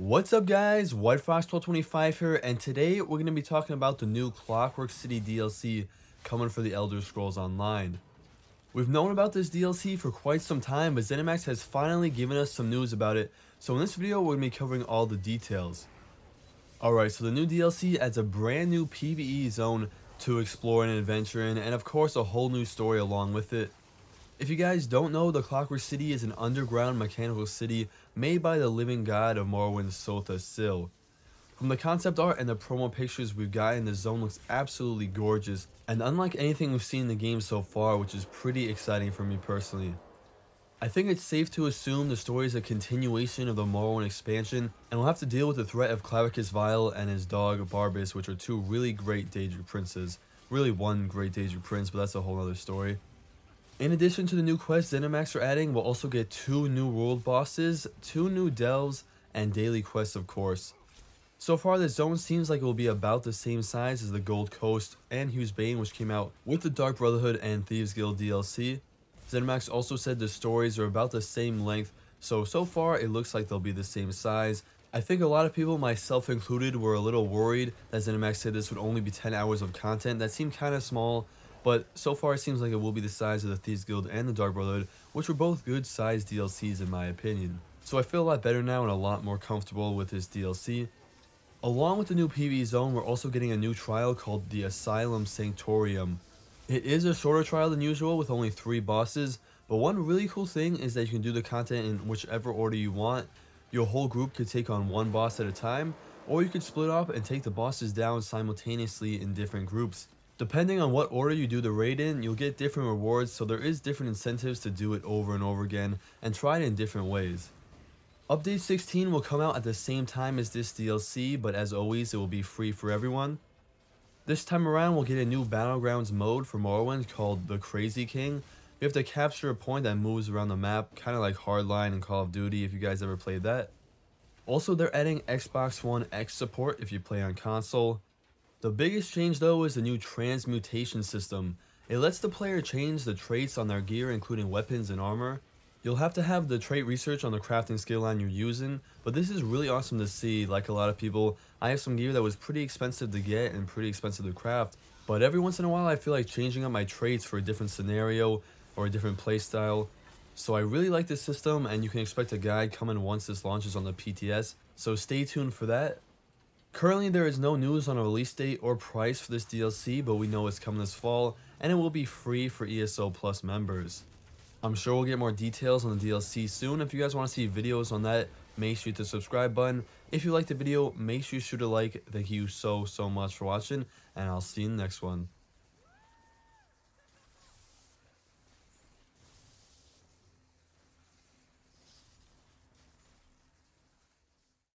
What's up guys, WhiteFox1225 here, and today we're going to be talking about the new Clockwork City DLC coming for the Elder Scrolls Online. We've known about this DLC for quite some time, but ZeniMax has finally given us some news about it, so in this video we're going to be covering all the details. Alright, so the new DLC adds a brand new PVE zone to explore and adventure in, and of course a whole new story along with it. If you guys don't know, the Clockwork City is an underground mechanical city made by the living god of Morrowind, Sotha Sil. From the concept art and the promo pictures we've gotten, the zone looks absolutely gorgeous, and unlike anything we've seen in the game so far, which is pretty exciting for me personally. I think it's safe to assume the story is a continuation of the Morrowind expansion, and we'll have to deal with the threat of Clavicus Vile and his dog Barbas, which are two really great Daedric princes. Really one great Daedric prince, but that's a whole other story. In addition to the new quests ZeniMax are adding, we'll also get 2 new world bosses, 2 new delves, and daily quests of course. So far the zone seems like it will be about the same size as the Gold Coast and Hughes Bane, which came out with the Dark Brotherhood and Thieves Guild DLC. ZeniMax also said the stories are about the same length, so far it looks like they'll be the same size. I think a lot of people, myself included, were a little worried that ZeniMax said this would only be 10 hours of content. That seemed kinda small. But so far it seems like it will be the size of the Thieves Guild and the Dark Brotherhood, which were both good sized DLCs in my opinion. So I feel a lot better now and a lot more comfortable with this DLC. Along with the new PvE zone, we're also getting a new trial called the Asylum Sanctorium. It is a shorter trial than usual with only 3 bosses, but one really cool thing is that you can do the content in whichever order you want. Your whole group could take on one boss at a time, or you could split up and take the bosses down simultaneously in different groups. Depending on what order you do the raid in, you'll get different rewards, so there is different incentives to do it over and over again and try it in different ways. Update 16 will come out at the same time as this DLC, but as always it will be free for everyone. This time around we'll get a new Battlegrounds mode for Morrowind called the Crazy King. You have to capture a point that moves around the map, kind of like Hardline and Call of Duty if you guys ever played that. Also they're adding Xbox One X support if you play on console. The biggest change though is the new transmutation system. It lets the player change the traits on their gear, including weapons and armor. You'll have to have the trait research on the crafting skill line you're using, but this is really awesome to see. Like a lot of people, I have some gear that was pretty expensive to get and pretty expensive to craft, but every once in a while I feel like changing up my traits for a different scenario or a different playstyle. So I really like this system, and you can expect a guide coming once this launches on the PTS, so stay tuned for that. Currently there is no news on a release date or price for this DLC, but we know it's coming this fall, and it will be free for ESO Plus members. I'm sure we'll get more details on the DLC soon. If you guys want to see videos on that, make sure you hit the subscribe button. If you liked the video, make sure you shoot a like. Thank you so much for watching, and I'll see you in the next one.